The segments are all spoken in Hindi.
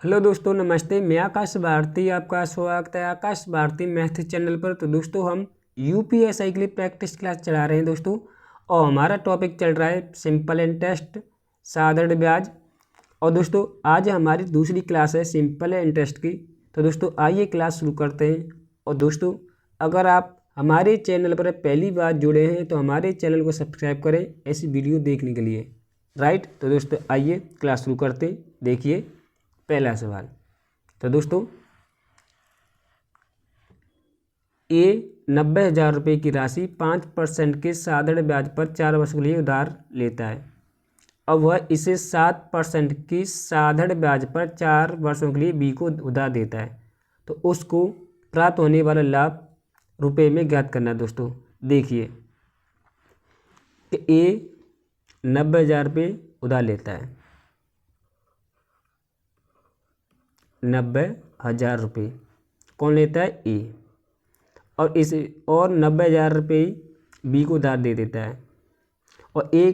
हेलो दोस्तों, नमस्ते। मैं आकाश भारती, आपका स्वागत है आकाश भारती मैथ चैनल पर। तो दोस्तों, हम यूपीएसआई के लिए प्रैक्टिस क्लास चला रहे हैं दोस्तों, और हमारा टॉपिक चल रहा है सिंपल इंटरेस्ट, साधारण ब्याज। और दोस्तों, आज हमारी दूसरी क्लास है सिंपल इंटरेस्ट की। तो दोस्तों, आइए क्लास शुरू करते हैं। और दोस्तों, अगर आप हमारे चैनल पर पहली बार जुड़े हैं तो हमारे चैनल को सब्सक्राइब करें ऐसी वीडियो देखने के लिए। राइट। तो दोस्तों, आइए क्लास शुरू करते हैं। देखिए पहला सवाल। तो दोस्तों, ए 90,000 रुपये की राशि 5% के साधारण ब्याज पर 4 वर्ष के लिए उधार लेता है। अब वह इसे 7% की साधारण ब्याज पर 4 वर्षों के लिए बी को उधार देता है। तो उसको प्राप्त होने वाला लाभ रुपए में ज्ञात करना है। दोस्तों देखिए कि ए 90,000 रुपये उधार लेता है, 90,000 रुपये कौन लेता है? ए। और इसे और 90,000 रुपये बी को उधार दे देता है। और ए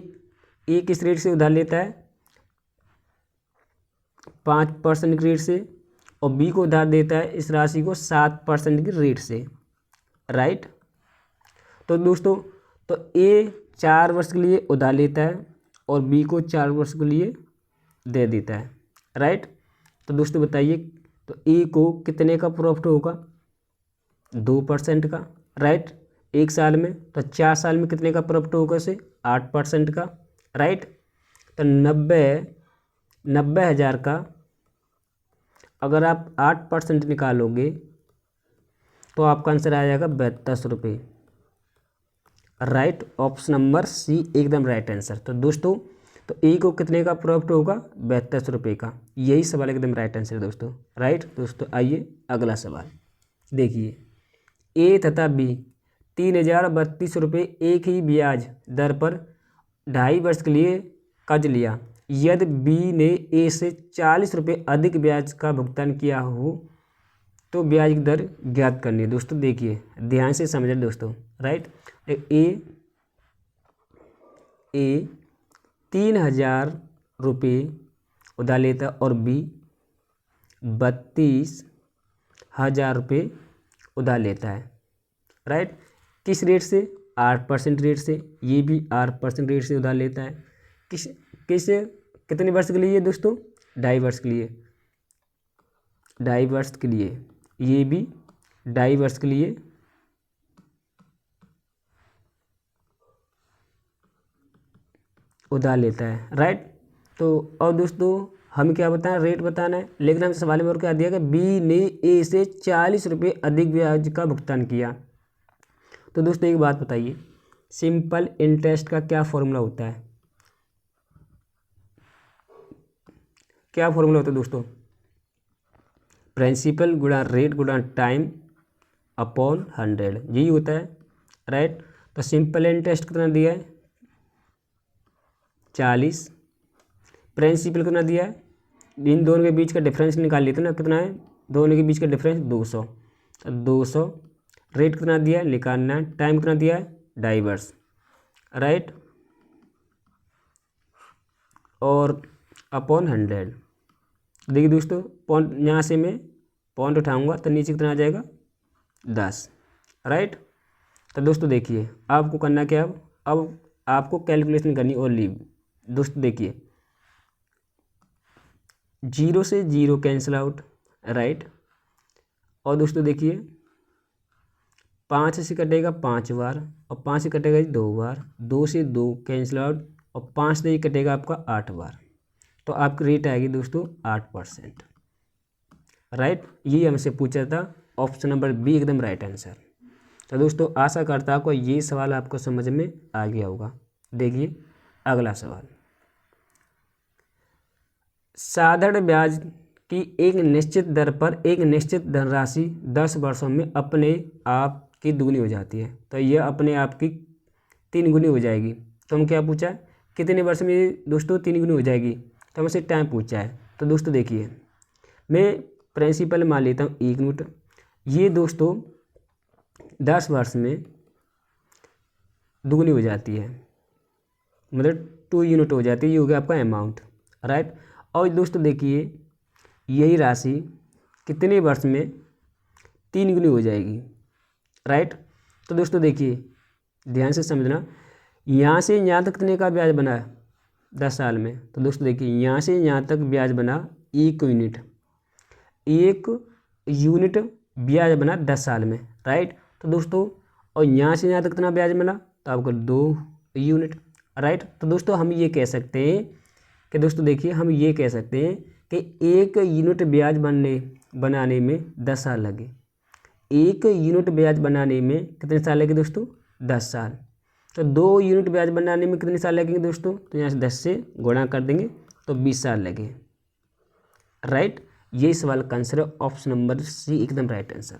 किस रेट से उधार लेता है? 5% की रेट से। और बी को उधार देता है इस राशि को 7% की रेट से। राइट। तो दोस्तों, तो ए 4 वर्ष के लिए उधार लेता है और बी को 4 वर्ष के लिए दे देता है। राइट। तो दोस्तों बताइए, तो ए को कितने का प्रॉफिट होगा? 2% का। राइट। 1 साल में। तो 4 साल में कितने का प्रॉफिट होगा उसे? 8% का। राइट। तो 90,000 का अगर आप 8% निकालोगे तो आपका आंसर आ जाएगा 42 रुपये। राइट। ऑप्शन नंबर सी एकदम राइट आंसर। तो दोस्तों, तो ए को कितने का प्रॉफिट होगा? 42 रुपये का। यही सवाल एकदम राइट आंसर है दोस्तों। राइट। दोस्तों आइए अगला सवाल देखिए। ए तथा बी 3,032 रुपये एक ही ब्याज दर पर 2.5 वर्ष के लिए कर्ज लिया। यदि बी ने ए से 40 रुपये अधिक ब्याज का भुगतान किया हो तो ब्याज की दर ज्ञात करनी है। दोस्तों देखिए, ध्यान से समझें दोस्तों। राइट। ए 3,000 रुपये उधार लेता और बी 32,000 रुपये उधार लेता है। राइट। किस रेट से? 8% रेट से। ये भी 8% रेट से उधार लेता है। किस किस कितने वर्ष के लिए दोस्तों? 2.5 वर्ष के लिए। 2.5 वर्ष के लिए। ये भी 2.5 वर्ष के लिए उधार लेता है। राइट। तो और दोस्तों, हम क्या बताएं? रेट बताना है। लेकिन हम सवाल में और क्या दिया कि बी ने ए से 40 रुपये अधिक ब्याज का भुगतान किया। तो दोस्तों एक बात बताइए, सिंपल इंटरेस्ट का क्या फॉर्मूला होता है? क्या फॉर्मूला होता है दोस्तों? प्रिंसिपल गुणा रेट गुणा टाइम अपॉन 100, यही होता है। राइट। तो सिंपल इंटरेस्ट कितना दिया है? 40। प्रिंसिपल कितना दिया है? इन दोनों के बीच का डिफरेंस निकाल लेते ना, कितना है? दोनों के बीच का डिफरेंस 200। 200। रेट कितना दिया है? निकालना है। टाइम कितना दिया है? 2.5 वर्ष। राइट। और अपॉन 100। देखिए दोस्तों, पॉइंट यहाँ से मैं पॉइंट उठाऊंगा तो नीचे कितना आ जाएगा? 10। राइट। तो दोस्तों देखिए, आपको करना क्या? अब आपको कैलकुलेशन करनी और लीव। दोस्तों देखिए, 0 से 0 कैंसिल आउट। राइट। और दोस्तों देखिए, 5 से कटेगा 5 बार और 5 से कटेगा 2 बार। 2 से 2 कैंसिल आउट और 5 से कटेगा आपका 8 बार। तो आपकी रेट आएगी दोस्तों 8%। राइट। ये हमसे पूछा था। ऑप्शन नंबर बी एकदम राइट आंसर। तो दोस्तों, आशा करता हूँ ये सवाल आपको समझ में आ गया होगा। देखिए अगला सवाल। साधारण ब्याज की एक निश्चित दर पर एक निश्चित धनराशि 10 वर्षों में अपने आप की दुगनी हो जाती है। तो यह अपने आप की 3 गुनी हो जाएगी। तो हम क्या पूछा? कितने वर्ष में दोस्तों 3 गुनी हो जाएगी? तो हमसे टाइम पूछा है। तो दोस्तों देखिए, मैं प्रिंसिपल मान लेता हूँ 1 यूनिट। ये दोस्तों 10 वर्ष में दुगनी हो जाती है, मतलब 2 यूनिट हो जाती है। ये हो गया आपका अमाउंट। राइट। और दोस्तों देखिए, यही राशि कितने वर्ष में 3 गुनी हो जाएगी, राइट। तो दोस्तों देखिए ध्यान से समझना, यहाँ से यहाँ तक कितने का ब्याज बना 10 साल में। तो दोस्तों देखिए यहाँ से यहाँ तक ब्याज बना 1 यूनिट, 1 यूनिट ब्याज बना 10 साल में, राइट। तो दोस्तों और यहाँ से यहाँ तक कितना ब्याज बना, तो आपको 2 यूनिट, राइट। तो दोस्तों हम ये कह सकते हैं कि दोस्तों देखिए हम ये कह सकते हैं कि 1 यूनिट ब्याज बनाने में 10 साल लगे। 1 यूनिट ब्याज बनाने में कितने साल लगे दोस्तों, 10 साल। तो 2 यूनिट ब्याज बनाने में कितने साल लगेंगे दोस्तों, तो यहाँ से 10 से गुणा कर देंगे तो 20 साल लगे, राइट। ये सवाल का आंसर है ऑप्शन नंबर सी, एकदम राइट आंसर।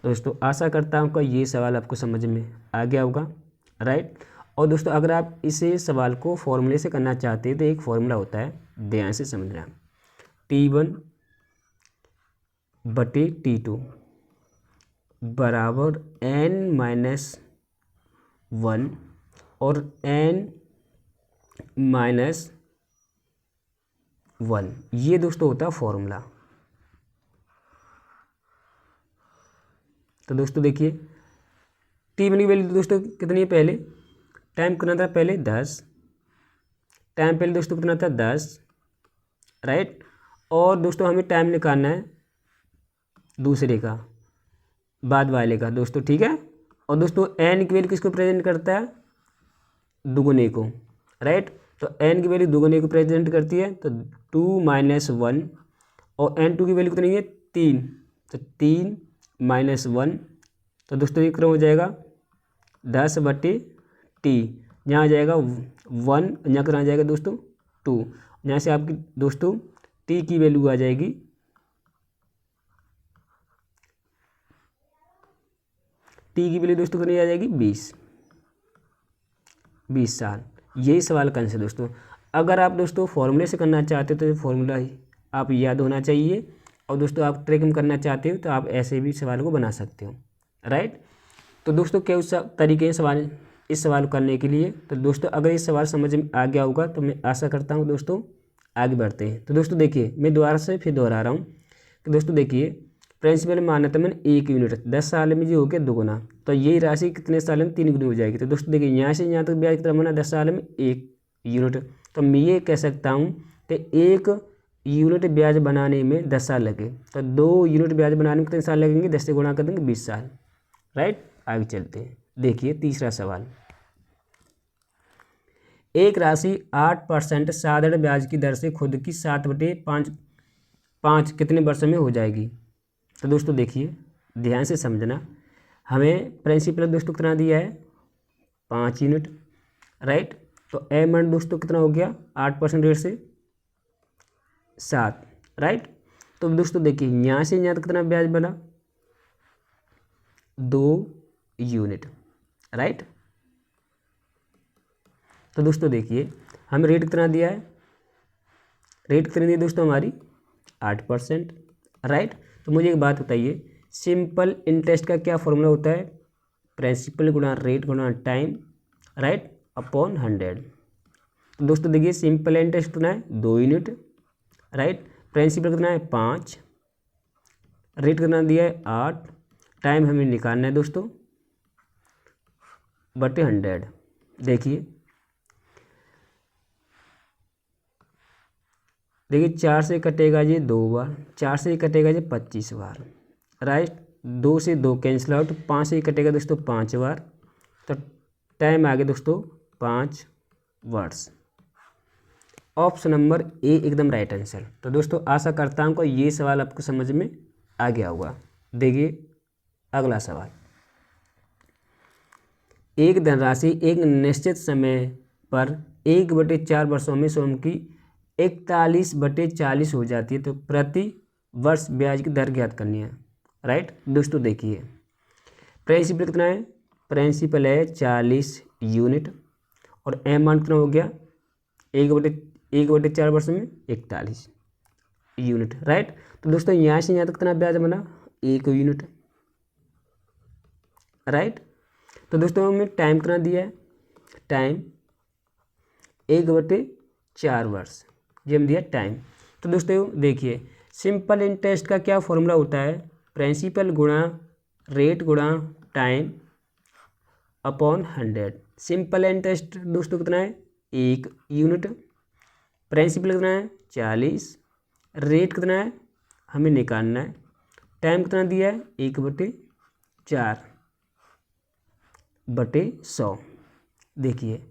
दोस्तों आशा करता हूँ कि ये सवाल आपको समझ में आ गया होगा, राइट। और दोस्तों अगर आप इसे सवाल को फॉर्मूले से करना चाहते हैं तो एक फॉर्मूला होता है, ध्यान से समझना, T1/T2 बराबर n-1 और n-1, ये दोस्तों होता है फॉर्मूला। तो दोस्तों देखिए T1 की वैल्यू दोस्तों कितनी है, पहले टाइम कितना था, पहले 10 टाइम, पहले दोस्तों कितना था 10, राइट। और दोस्तों हमें टाइम निकालना है दूसरे का, बाद वाले का दोस्तों, ठीक है। और दोस्तों एन की वैल्यू किसको प्रेजेंट करता है, दुगुने को, राइट। तो एन की वैल्यू दुगुने को प्रेजेंट करती है, तो 2 - 1 और n2 की वैल्यू कितनी है 3, तो 3 - 1, तो दोस्तों ये क्रम हो जाएगा 10/t, यहाँ आ जाएगा 1, यहाँ कितना आ जाएगा दोस्तों 2, यहाँ से आपकी दोस्तों t की वैल्यू आ जाएगी टी की वैल्यू दोस्तों कितनी आ जाएगी 20 साल। यही सवाल का आंसर दोस्तों। अगर आप दोस्तों फॉर्मूले से करना चाहते हो तो फॉर्मूला ही आप याद होना चाहिए, और दोस्तों आप ट्रिक में करना चाहते हो तो आप ऐसे भी सवाल को बना सकते हो, राइट। तो दोस्तों क्या उस तरीके सवाल इस सवाल करने के लिए, तो दोस्तों अगर ये सवाल समझ में आ गया होगा तो मैं आशा करता हूँ दोस्तों आगे बढ़ते हैं। तो दोस्तों देखिए मैं दोबारा से फिर दोहरा रहा हूँ कि दोस्तों देखिए प्रिंसिपल मान्यता में 1 यूनिट 10 साल में जो हो गया दुगुना, तो यही राशि कितने साल में 3 गुनी हो जाएगी। तो दोस्तों देखिए यहाँ से यहाँ तक ब्याज कितना बना 10 साल में 1 यूनिट, तो मैं ये कह सकता हूँ कि 1 यूनिट ब्याज बनाने में 10 साल लगे, तो 2 यूनिट ब्याज बनाने में कितने साल लगेंगे, 10 से गुणा कर देंगे 20 साल, राइट। आगे चलते हैं, देखिए तीसरा सवाल, एक राशि 8% साधारण ब्याज की दर से खुद की 7/5 कितने वर्षों में हो जाएगी। तो दोस्तों देखिए ध्यान से समझना, हमें प्रिंसिपल दोस्तों कितना दिया है 5 यूनिट, राइट। तो एमाउंट दोस्तों कितना हो गया 8% रेट से 7, राइट। तो दोस्तों देखिए यहाँ से यहाँ तक कितना ब्याज बना 2 यूनिट, राइट। तो दोस्तों देखिए हमें रेट कितना दिया है, रेट कितनी दी दोस्तों हमारी 8%, राइट। तो मुझे एक बात बताइए, सिंपल इंटरेस्ट का क्या फॉर्मूला होता है, प्रिंसिपल गुणा रेट गुणा टाइम, राइट, अपॉन 100। तो दोस्तों देखिए सिंपल इंटरेस्ट कितना है 2 यूनिट, राइट। प्रिंसिपल कितना है 5, रेट कितना दिया है 8, टाइम हमें निकालना है दोस्तों बटे 100। देखिए 4 से कटेगा ये 2 बार, 4 से कटेगा ये 25 बार, राइट। 2 से 2 कैंसिल आउट, 5 से कटेगा दोस्तों 5 बार, तो टाइम आ गया दोस्तों 5 वर्ष। ऑप्शन नंबर ए एकदम राइट आंसर। तो दोस्तों आशा करता हूँ कि ये सवाल आपको समझ में आ गया होगा। देखिए अगला सवाल, एक धनराशि एक निश्चित समय पर 1/4 वर्षों में स्वयं की 41/40 हो जाती है, तो प्रति वर्ष ब्याज की दर ज्ञात करनी है, राइट। दोस्तों देखिए प्रिंसिपल कितना है, प्रिंसिपल है 40 यूनिट, और अमाउंट कितना हो गया 1/4 वर्ष में 41 यूनिट, राइट। तो दोस्तों यहाँ से यहाँ तक कितना ब्याज बना 1 यूनिट, राइट। तो दोस्तों हमें टाइम कितना दिया है, टाइम 1/4 वर्ष, ये हम दिया टाइम। तो दोस्तों देखिए सिंपल इंटरेस्ट का क्या फॉर्मूला होता है, प्रिंसिपल गुणा रेट गुणा टाइम अपॉन 100। सिंपल इंटरेस्ट दोस्तों कितना है 1 यूनिट, प्रिंसिपल कितना है 40, रेट कितना है हमें निकालना है, टाइम कितना दिया है 1/4/100। देखिए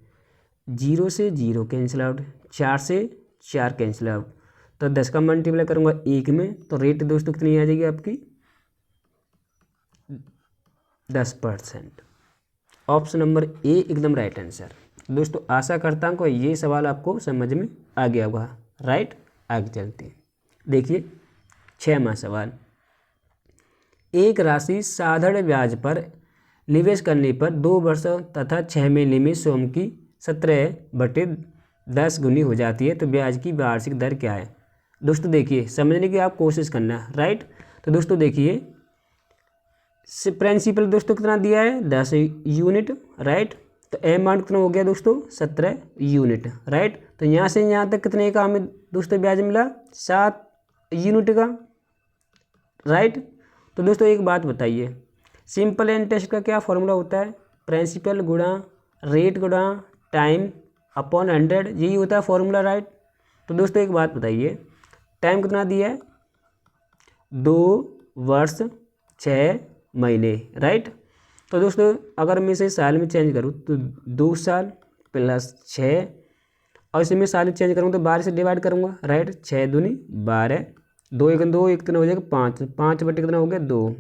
0 से 0 कैंसिल आउट, 4 से 4 कैंसिल आउट, तो 10 का मल्टीप्लाई करूँगा 1 में, तो रेट दोस्तों कितनी आ जाएगी आपकी 10%। ऑप्शन नंबर ए एकदम राइट आंसर। दोस्तों आशा करता हूँ कि ये सवाल आपको समझ में आ गया होगा। राइट, आगे चलते हैं। देखिए 6वां सवाल, एक राशि साधारण ब्याज पर निवेश करने पर 2 वर्ष तथा 6 महीने में स्वयं की 17/10 गुनी हो जाती है, तो ब्याज की वार्षिक दर क्या है। दोस्तों देखिए समझने की आप कोशिश करना। राइट, तो दोस्तों देखिए प्रिंसिपल दोस्तों कितना दिया है 10 यूनिट। राइट, तो अमाउंट कितना हो गया दोस्तों 17 यूनिट। राइट, तो यहाँ से यहाँ तक कितने का हमें दोस्तों ब्याज मिला 7 यूनिट का। राइट, तो दोस्तों एक बात बताइए, सिंपल इंटरेस्ट का क्या फॉर्मूला होता है, प्रिंसिपल गुणा रेट गुणा टाइम अपॉन 100, यही होता है फॉर्मूला। राइट, तो दोस्तों एक बात बताइए, टाइम कितना दिया है 2 वर्ष 6 महीने। राइट, तो दोस्तों अगर मैं इसे साल में चेंज करूँ तो 2 साल प्लस 6, और इसे मैं साल में चेंज करूँ तो 12 से डिवाइड करूँगा। राइट, 6 दूनी 12, 2 1 2, एक कितना हो जाएगा 5, 5 बटे कितना हो गया 2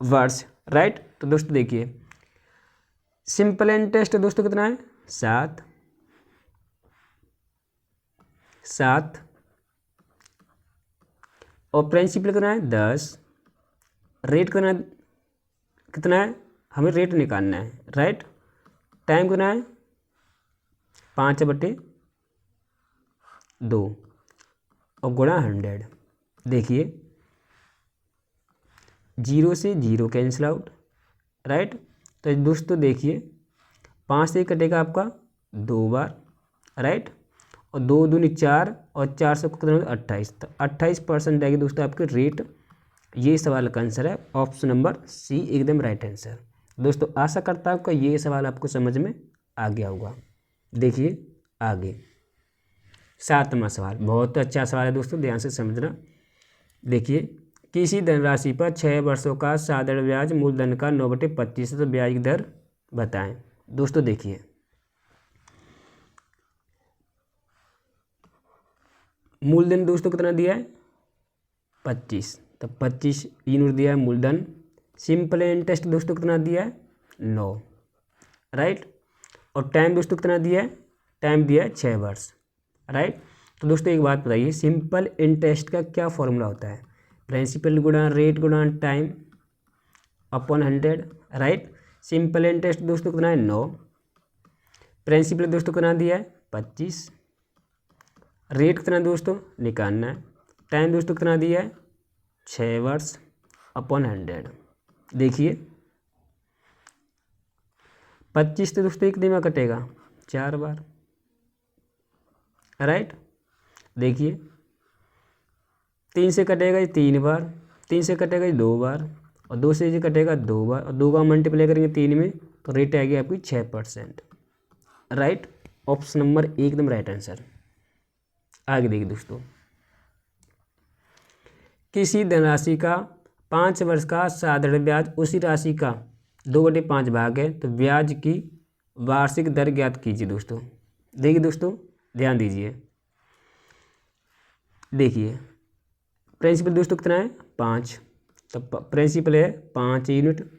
वर्ष। राइट, तो दोस्तों देखिए सिंपल इंटरेस्ट दोस्तों कितना है 7 और प्रिंसिपल कितना है 10, रेट कितना है हमें रेट निकालना है। राइट, टाइम कितना है 5/2 और गुणा 100। देखिए 0 से 0 कैंसिल आउट। राइट, तो दोस्तों देखिए 5 से कटेगा आपका 2 बार। राइट, और 2 दूनी 4 और 4 से कितना 28, तो 28% आएगी दोस्तों आपके रेट। ये सवाल का आंसर है ऑप्शन नंबर सी एकदम राइट आंसर। दोस्तों आशा करता हूँ कि ये सवाल आपको समझ में आ गया होगा। देखिए आगे 7वां सवाल, बहुत अच्छा सवाल है दोस्तों, ध्यान से समझना। देखिए किसी धनराशि पर 6 वर्षों का साधारण ब्याज मूलधन का 9/25 ब्याज की दर बताएं। दोस्तों देखिए मूलधन दोस्तों कितना दिया है 25, तो 25 यूनिट दिया है मूलधन। सिंपल इंटरेस्ट दोस्तों कितना दिया है 9। राइट, और टाइम दोस्तों कितना दिया है, टाइम दिया है 6 वर्ष। राइट, तो दोस्तों एक बात बताइए, सिंपल इंटरेस्ट का क्या फॉर्मूला होता है, प्रिंसिपल गुणा रेट गुणा time upon 100। Right, simple interest दोस्तों कितना है 9, प्रिंसिपल दोस्तों कितना दिया है 25, रेट कितना दोस्तों निकालना है, टाइम दोस्तों कितना दिया है 6 वर्ष अपॉन 100। देखिए 25 तो दोस्तों एक दिन में कटेगा 4 बार। राइट, देखिए 3 से कटेगा 3 बार, 3 से कटेगा 2 बार, और 2 से कटेगा 2 बार, और 2 का मल्टीप्लाई करेंगे 3 में, तो रेट आएगी आपकी 6%। राइट, ऑप्शन नंबर एकदम राइट आंसर। आगे देखिए दोस्तों, किसी धनराशि का 5 वर्ष का साधारण ब्याज उसी राशि का 2/5 भाग है, तो ब्याज की वार्षिक दर ज्ञात कीजिए। दोस्तों देखिए दोस्तों ध्यान दीजिए, देखिए प्रिंसिपल दोस्तों कितना है 5, तो प्रिंसिपल है 5 यूनिट,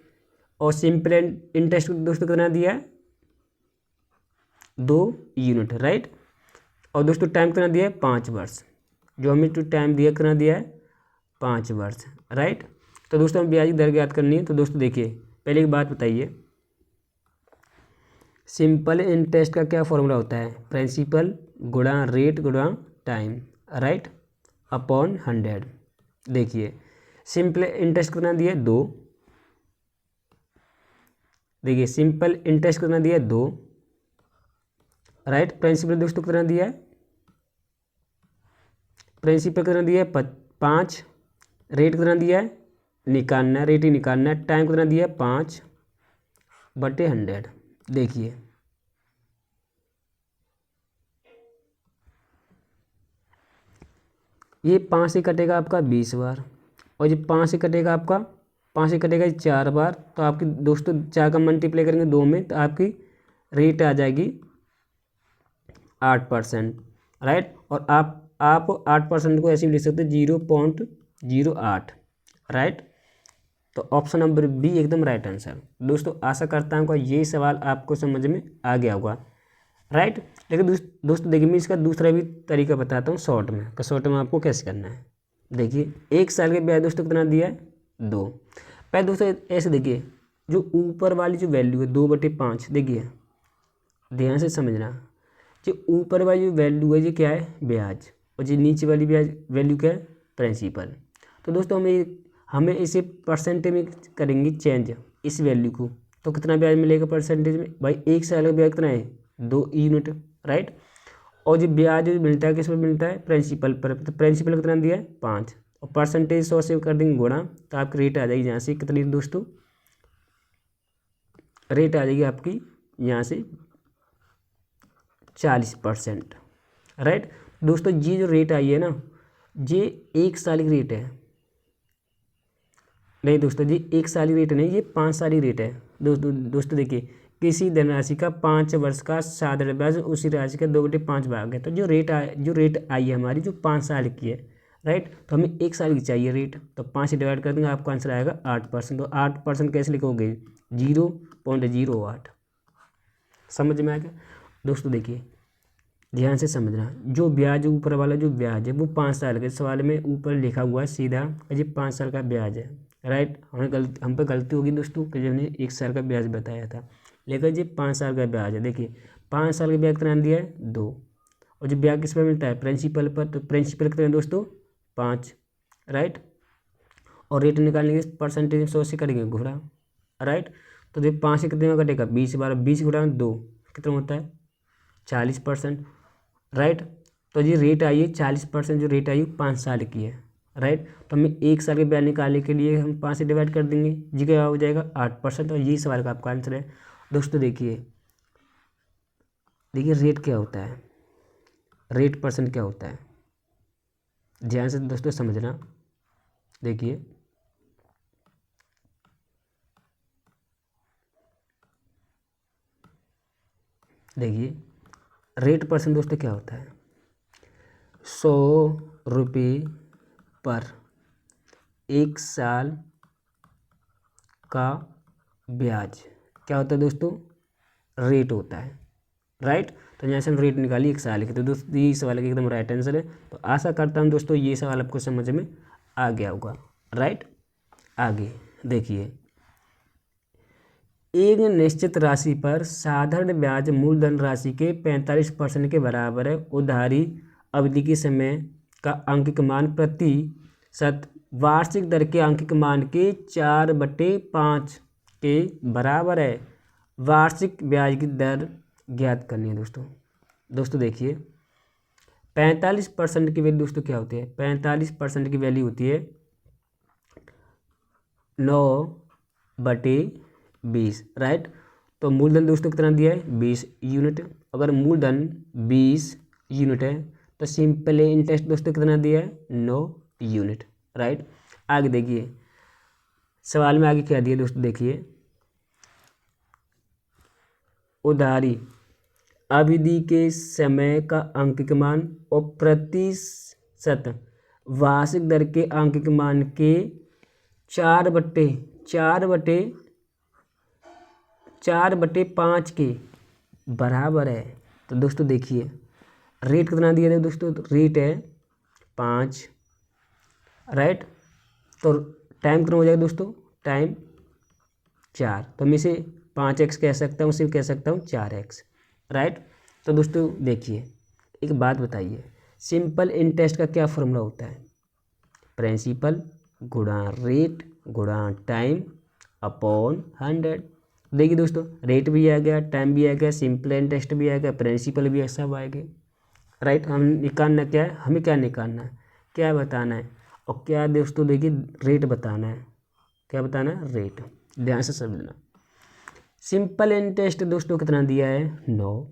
और सिंपल इंटरेस्ट दोस्तों कितना दिया है 2 यूनिट। राइट, और दोस्तों टाइम कितना दिया है 5 वर्ष, जो हमें तो टाइम दिया कितना दिया है 5 वर्ष। राइट, तो दोस्तों हमें ब्याज की दर ज्ञात करनी है। तो दोस्तों देखिए पहले एक बात बताइए, सिंपल इंटरेस्ट का क्या फॉर्मूला होता है, प्रिंसिपल गुणा रेट गुणा टाइम। Right, upon 100। देखिए सिंपल इंटरेस्ट कितना दिया है 2, देखिए सिंपल इंटरेस्ट कितना दिया है 2। राइट, प्रिंसिपल दोस्तों कितना दिया है प्रिंसिपल कितना दिया है 5, रेट कितना दिया है निकालना है, रेट ही निकालना है। टाइम कितना दिया है 5/100। देखिए ये 5 से कटेगा आपका 20 बार, और ये 5 से कटेगा आपका 5 से कटेगा 4 बार। तो आपकी दोस्तों 4 का मल्टीप्लाई करेंगे 2 में, तो आपकी रेट आ जाएगी 8%, राइट। और आप 8% को ऐसे भी लिख सकते हैं 0.08, राइट। तो ऑप्शन नंबर बी एकदम राइट आंसर। दोस्तों आशा करता हूँ ये सवाल आपको समझ में आ गया होगा, राइट। लेकिन दोस्तों देखिए मैं इसका दूसरा भी तरीका बताता हूँ शॉर्ट में, तो शॉर्ट में आपको कैसे करना है। देखिए 1 साल के ब्याज दोस्तों कितना दिया है 2। पहले दोस्तों ऐसे देखिए, जो ऊपर वाली जो वैल्यू है 2/5, देखिए ध्यान से समझना, जो ऊपर वाली जो वैल्यू है ये क्या है ब्याज, और जो नीचे वाली ब्याज वैल्यू क्या है प्रिंसिपल। तो दोस्तों हमें इसे परसेंटेज में करेंगे चेंज इस वैल्यू को, तो कितना ब्याज मिलेगा परसेंटेज में भाई। 1 साल का ब्याज कितना है 2 यूनिट, राइट। और जो ब्याज जो मिलता है किस पर मिलता है प्रिंसिपल पर, तो प्रिंसिपल कितना दिया है 5, और परसेंटेज 100 से कर देंगे गुणा, तो आपकी रेट आ जाएगी यहाँ से कितनी दोस्तों, रेट आ जाएगी आपकी यहाँ से 40%, राइट। दोस्तों ये जो रेट आई है ना, ये 1 साल की रेट है, नहीं दोस्तों जी 1 साल की रेट नहीं, ये 5 साल की रेट है। दोस्तों देखिए किसी धनराशि का 5 वर्ष का साधारण ब्याज उसी राशि का 2/5 भाग है। तो जो रेट आई है हमारी जो 5 साल की है, राइट। तो हमें 1 साल की चाहिए रेट, तो 5 से डिवाइड कर देंगे, आपका आंसर आएगा 8%। तो 8% कैसे लिखोगे 0.08। समझ में आ गया दोस्तों। देखिए ध्यान से समझना, जो ब्याज ऊपर वाला जो ब्याज है वो 5 साल के, सवाल में ऊपर लिखा हुआ है सीधा ये 5 साल का ब्याज है, राइट। हम पे गलती होगी दोस्तों कि जब हमने 1 साल का ब्याज बताया था, लेकिन ये 5 साल का ब्याज है। देखिए 5 साल का ब्याज कितना दिया है 2, और जो ब्याज किस पर मिलता है प्रिंसिपल पर, तो प्रिंसिपल कितना है दोस्तों 5, राइट। और रेट निकालने के परसेंटेज 100 से करेंगे घुरा, राइट। तो देखिए 5 से कितने में कटेगा 20 बार, 20 गुणा 2 कितना होता है 40%, राइट। तो ये रेट आई है 40%, जो रेट आई है 5 साल की है, राइट। तो हमें 1 साल के ब्याज निकालने के लिए हम 5 से डिवाइड कर देंगे, जी क्या हो जाएगा 8%, और यही सवाल का आपका आंसर है। दोस्तों देखिए रेट क्या होता है, रेट परसेंट क्या होता है, ध्यान से दोस्तों समझना। देखिए रेट परसेंट दोस्तों क्या होता है 100 रुपये पर 1 साल का ब्याज क्या होता है दोस्तों रेट होता है, राइट। तो यहाँ से हम रेट निकालिए 1 साल की। तो दोस्तों ये सवाल का एकदम राइट आंसर है। तो आशा करता हूँ दोस्तों ये सवाल आपको समझ में आ गया होगा, राइट। आगे देखिए, एक निश्चित राशि पर साधारण ब्याज मूलधन राशि के 45% के बराबर है। उधारी अवधि के समय का अंकित मान प्रतिशत वार्षिक दर के अंकित मान के 4/5 के बराबर है। वार्षिक ब्याज की दर ज्ञात करनी है दोस्तों देखिए 45% की वैल्यू दोस्तों क्या होती है, 45% की वैल्यू होती है 9/20, राइट। तो मूलधन दोस्तों कितना दिया है 20 यूनिट। अगर मूलधन 20 यूनिट है तो सिंपल इंटरेस्ट दोस्तों कितना दिया है 9 यूनिट, राइट। आगे देखिए सवाल में आगे क्या दिया दोस्तों, देखिए उधारी अवधि के समय का अंकित मान और प्रतिशत वार्षिक दर के अंकित मान के 4/5 के बराबर है। तो दोस्तों देखिए रेट कितना दिया है दोस्तों, रेट है 5, राइट। तो टाइम कितना हो जाएगा दोस्तों, टाइम 4। तो मैं इसे 5x कह सकता हूँ, सिर्फ कह सकता हूँ 4x, राइट। तो दोस्तों देखिए एक बात बताइए, सिंपल इंटरेस्ट का क्या फॉर्मूला होता है, प्रिंसिपल गुणा रेट गुणा टाइम अपॉन 100। देखिए दोस्तों रेट भी आ गया, टाइम भी आ गया, सिंपल इंटरेस्ट भी आ गया, प्रिंसिपल भी सब आ गए, राइट। हम निकालना क्या है, हमें क्या निकालना है क्या बताना है, और क्या दोस्तों देखिए रेट बताना है। क्या बताना है, रेट। ध्यान से समझना। सिंपल इंटरेस्ट दोस्तों कितना दिया है, 9।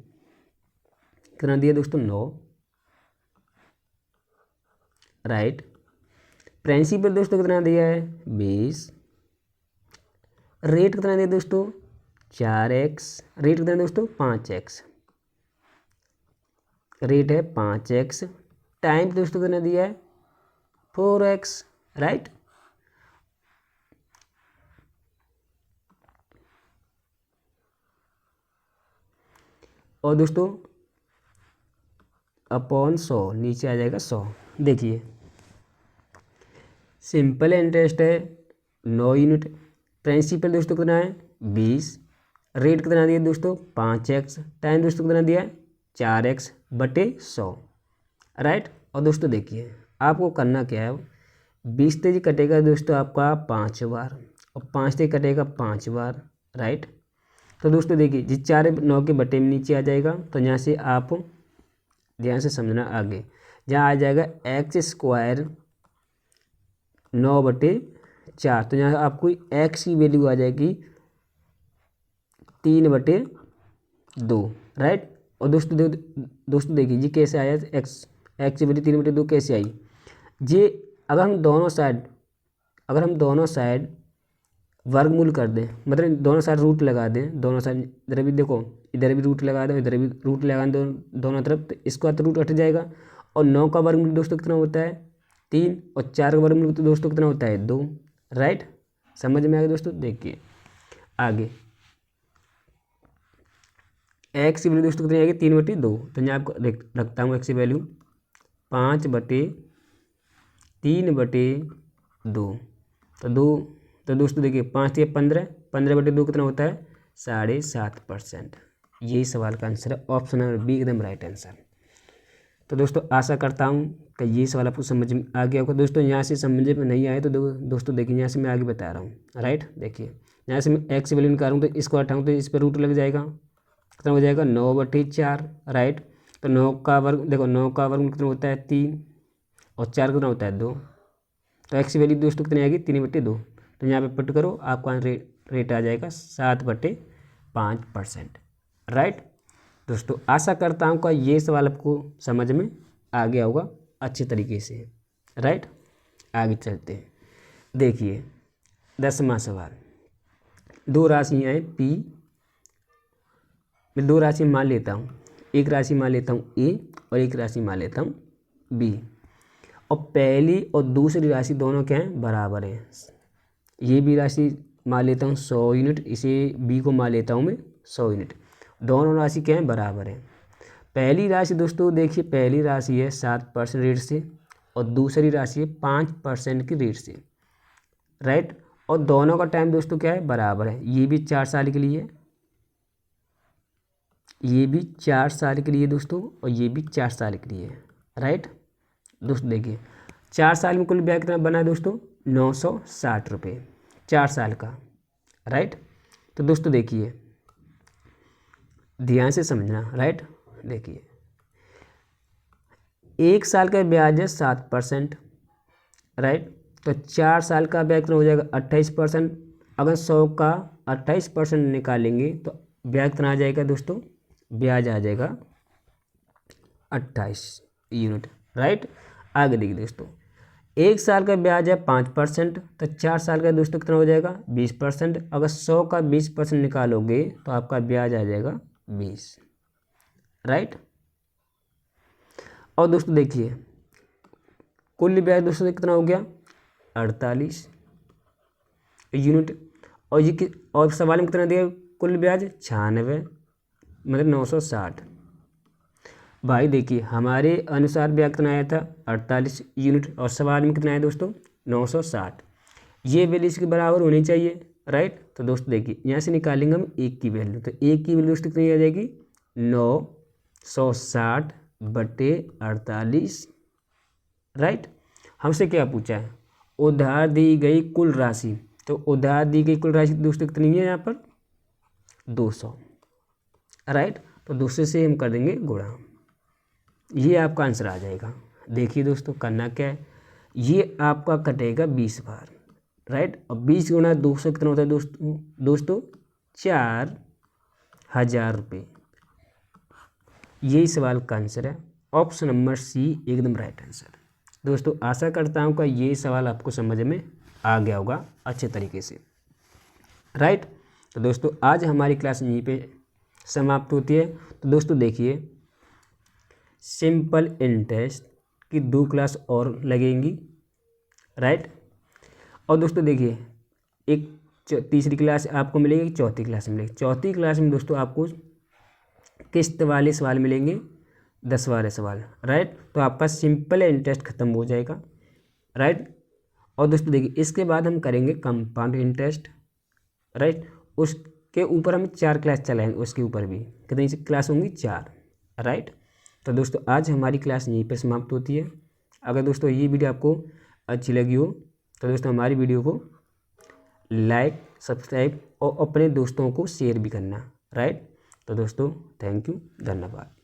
कितना दिया दोस्तों, 9, राइट। प्रिंसिपल दोस्तों कितना दिया है, 20। रेट कितना दिया दोस्तों, 4x। रेट कितना दोस्तों, 5x। रेट है 5x। टाइम दोस्तों कितना दिया है, 4x, राइट। और दोस्तों अपॉन 100 नीचे आ जाएगा 100। देखिए सिंपल इंटरेस्ट है 9 यूनिट। प्रिंसिपल दोस्तों कितना है, 20। रेट कितना दिया दोस्तों, 5x। टाइम दोस्तों कितना दिया है, 4x बटे 100, राइट। और दोस्तों देखिए आपको करना क्या है, 20 तेजी कटेगा दोस्तों आपका 5 बार, और 5 तेजी कटेगा 5 बार, राइट। तो दोस्तों देखिए जिस 4 9 के बटे में नीचे आ जाएगा, तो यहाँ से आप ध्यान से समझना आगे। जहाँ आ जाएगा x², 9/4। तो यहाँ आपको x की वैल्यू आ जाएगी 3/2, राइट। और दोस्तों देखिए जी कैसे आया, x की वैल्यू 3/2 कैसे आई जी। अगर हम दोनों साइड वर्गमूल कर दें, मतलब दोनों साइड रूट लगा दें, दोनों साइड इधर भी देखो, इधर भी रूट लगा दो, इधर भी रूट लगा दो, दोनों तरफ, तो इसका तो रूट हट जाएगा। और 9 का वर्गमूल दोस्तों कितना होता है, 3, और 4 का वर्गमूल तो दोस्तों कितना होता है, 2, राइट। समझ में आ गया दोस्तों। देखिए आगे x की वैल्यू दोस्तों कितनी आएगी, 3/2। तो यहाँ आपको रखता हूँ x की वैल्यू 5/3/2। तो दोस्तों देखिए 5 या 15, 15/2 कितना होता है, 7.5%। यही सवाल का आंसर है, ऑप्शन नंबर बी एकदम राइट आंसर। तो दोस्तों आशा करता हूँ कि ये सवाल आपको समझ में आ गया होगा। दोस्तों यहाँ से समझ में नहीं आए तो दोस्तों देखिए यहाँ से मैं आगे बता रहा हूँ, राइट। देखिए यहाँ से मैं x वैल्यू निकालूँ, तो इसको हटाऊँ तो इस पर रूट लग जाएगा, कितना हो जाएगा, 9/4, राइट। तो 9 का वर्ग देखो, 9 का वर्ग कितना होता है, 3, और 4 कितना होता है, 2। तो x की वैल्यू दोस्तों कितनी आएगी, 3/2। तो यहाँ पे पुट करो, आपका रेट आ जाएगा 7/5%, राइट। दोस्तों आशा करता हूँ कि ये सवाल आपको समझ में आ गया होगा अच्छे तरीके से, राइट। आगे चलते हैं। देखिए 10वां सवाल। दो राशियाँ हैं p, मैं दो राशि मान लेता हूँ, एक राशि मान लेता हूँ a और एक राशि मान लेता हूँ b, और पहली और दूसरी राशि दोनों क्या हैं, बराबर हैं। ये भी राशि मान लेता हूँ 100 यूनिट, इसे b को मान लेता हूँ मैं 100 यूनिट। दोनों राशि क्या हैं, बराबर हैं। पहली राशि दोस्तों देखिए, पहली राशि है 7% रेट से, और दूसरी राशि है 5% की रेट से, राइट। और दोनों का टाइम दोस्तों क्या है, बराबर है। ये भी 4 साल के लिए, ये भी 4 साल के लिए दोस्तों, और ये भी 4 साल के लिए, राइट। दोस्तों देखिए 4 साल में कुल ब्याज कितना बना है दोस्तों, 960 रुपये 4 साल का, राइट। तो दोस्तों देखिए ध्यान से समझना, राइट। देखिए 1 साल का ब्याज है 7%, राइट। तो 4 साल का ब्याज कितना हो जाएगा, 28%। अगर 100 का 28% निकालेंगे तो ब्याज कितना आ जाएगा दोस्तों, ब्याज आ जाएगा 28 यूनिट, राइट। आगे देखिए दोस्तों 1 साल का ब्याज है 5%, तो 4 साल का दोस्तों कितना हो जाएगा, 20%। अगर 100 का 20% निकालोगे तो आपका ब्याज आ जाएगा 20, राइट। और दोस्तों देखिए कुल ब्याज दोस्तों कितना हो गया, 48 यूनिट। और सवाल में कितना दिया, कुल ब्याज 96, मतलब 960। भाई देखिए हमारे अनुसार ब्याज कितना आया था, 48 यूनिट, और सवाल में कितना आया दोस्तों, 960। ये वैल्यू इसके बराबर होनी चाहिए, राइट। तो दोस्तों देखिए यहाँ से निकालेंगे हम एक की वैल्यू, तो एक की वैल्यू दोस्तों कितनी आ जाएगी, 960/48, राइट। हमसे क्या पूछा है, उधार दी गई कुल राशि। तो उधार दी गई कुल राशि दोस्तों कितनी है यहाँ पर, 200, राइट। तो 200 से हम कर देंगे गुणा, ये आपका आंसर आ जाएगा। देखिए दोस्तों करना क्या है, ये आपका कटेगा 20 बार, राइट। और 20 गुना 200 कितना होता है दोस्तों 4000 रुपये। यही सवाल का आंसर है, ऑप्शन नंबर सी एकदम राइट आंसर। दोस्तों आशा करता हूँ कि ये सवाल आपको समझ में आ गया होगा अच्छे तरीके से, राइट। तो दोस्तों आज हमारी क्लास यहीं पे समाप्त होती है। तो दोस्तों देखिए, सिंपल इंटरेस्ट की 2 क्लास और लगेंगी, राइट। और दोस्तों देखिए, एक तीसरी क्लास आपको मिलेगी, चौथी क्लास मिलेगी। चौथी क्लास में दोस्तों आपको किस्त वाले सवाल मिलेंगे, 10 वाले सवाल, राइट। तो आपका सिंपल इंटरेस्ट खत्म हो जाएगा, राइट। और दोस्तों देखिए, इसके बाद हम करेंगे कंपाउंड इंटरेस्ट, राइट। उसके ऊपर हम 4 क्लास चलाएंगे, उसके ऊपर भी कितनी क्लास होंगी 4, राइट। तो दोस्तों आज हमारी क्लास यहीं पर समाप्त होती है। अगर दोस्तों ये वीडियो आपको अच्छी लगी हो तो दोस्तों हमारी वीडियो को लाइक, सब्सक्राइब और अपने दोस्तों को शेयर भी करना, राइट। तो दोस्तों थैंक यू, धन्यवाद।